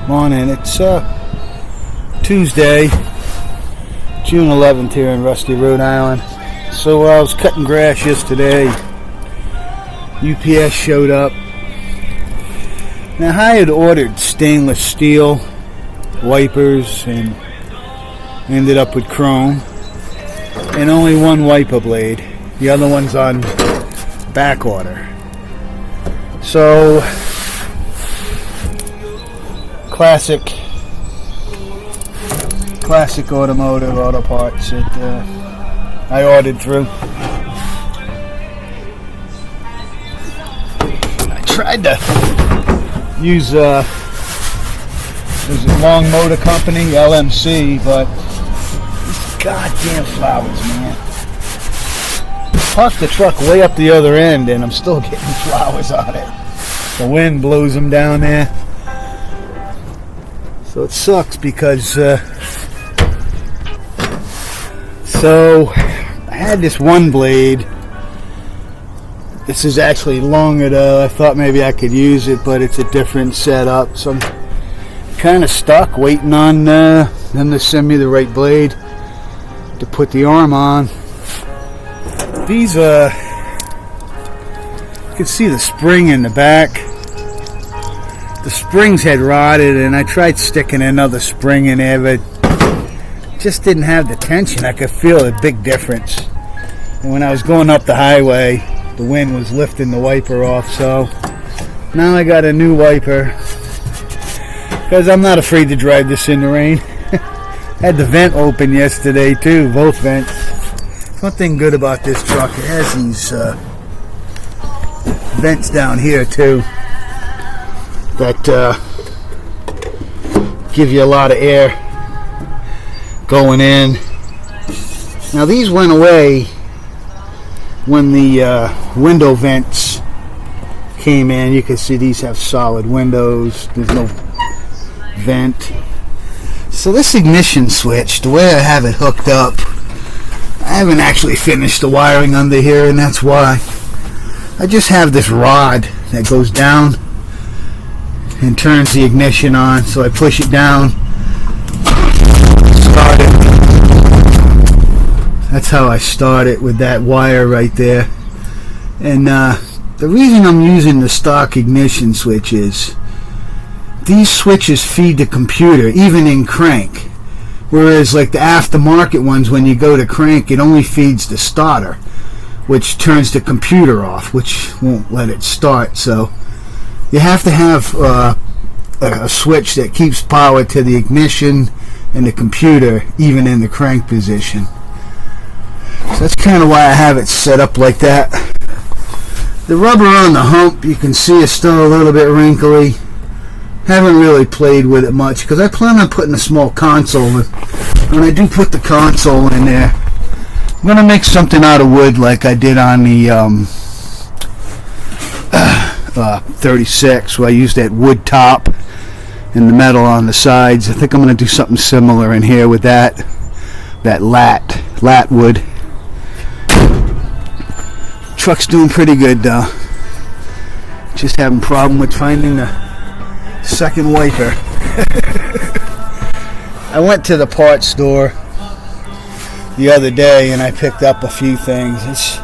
Morning. It's Tuesday, June 11th here in Rusty, Rhode Island. So I was cutting grass yesterday. UPS showed up. Now I had ordered stainless steel wipers and ended up with chrome. And only one wiper blade. The other one's on back order. So classic automotive auto parts that I ordered through. I tried to use there's a Long Motor Company, LMC, but these goddamn flowers, man. Parked the truck way up the other end and I'm still getting flowers on it. The wind blows them down there. So it sucks because so I had this one blade. This is actually longer though. I thought maybe I could use it, but it's a different setup. So I'm kind of stuck waiting on them to send me the right blade to put the arm on. These you can see the spring in the back. The springs had rotted and I tried sticking another spring in there, but just didn't have the tension. I could feel a big difference. And when I was going up the highway, the wind was lifting the wiper off. So now I got a new wiper because I'm not afraid to drive this in the rain. Had the vent open yesterday too, both vents. One thing good about this truck, it has these vents down here too that give you a lot of air going in. Now these went away when the window vents came in. You can see these have solid windows. There's no vent. So this ignition switch, the way I have it hooked up, I haven't actually finished the wiring under here, and that's why. I just have this rod that goes down and turns the ignition on. So I push it down, start it. That's how I start it, with that wire right there. And the reason I'm using the stock ignition switch is these switches feed the computer, even in crank. Whereas like the aftermarket ones, when you go to crank, it only feeds the starter, which turns the computer off, which won't let it start. So you have to have a switch that keeps power to the ignition and the computer, even in the crank position. So that's kind of why I have it set up like that. The rubber on the hump, you can see, is still a little bit wrinkly. Haven't really played with it much because I plan on putting a small console. When I do put the console in there, I'm going to make something out of wood like I did on the 36, where I used that wood top and the metal on the sides. I think I'm going to do something similar in here with that lat wood. Truck's doing pretty good though. Just having a problem with finding the second wiper. I went to the parts store the other day and I picked up a few things. It's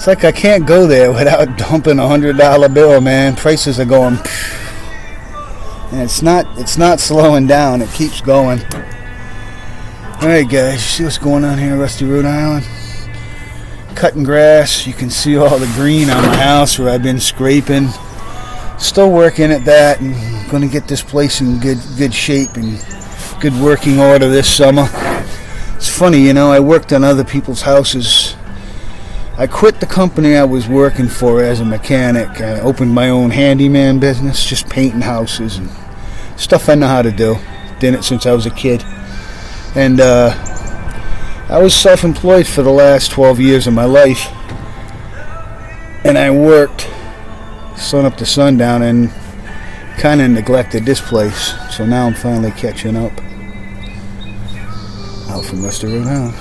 like I can't go there without dumping $100 bill, man. Prices are going, and it's not slowing down. It keeps going. All right, guys, you see what's going on here in Rusty, Rhode Island? Cutting grass. You can see all the green on my house where I've been scraping. Still working at that, and going to get this place in good shape and good working order this summer. It's funny, I worked on other people's houses. I quit the company I was working for as a mechanic. I opened my own handyman business, just painting houses and stuff I know how to do. Did it since I was a kid. And I was self-employed for the last 12 years of my life. And I worked sun up to sundown and kind of neglected this place. So now I'm finally catching up. Out from Rusty, Rhode Island.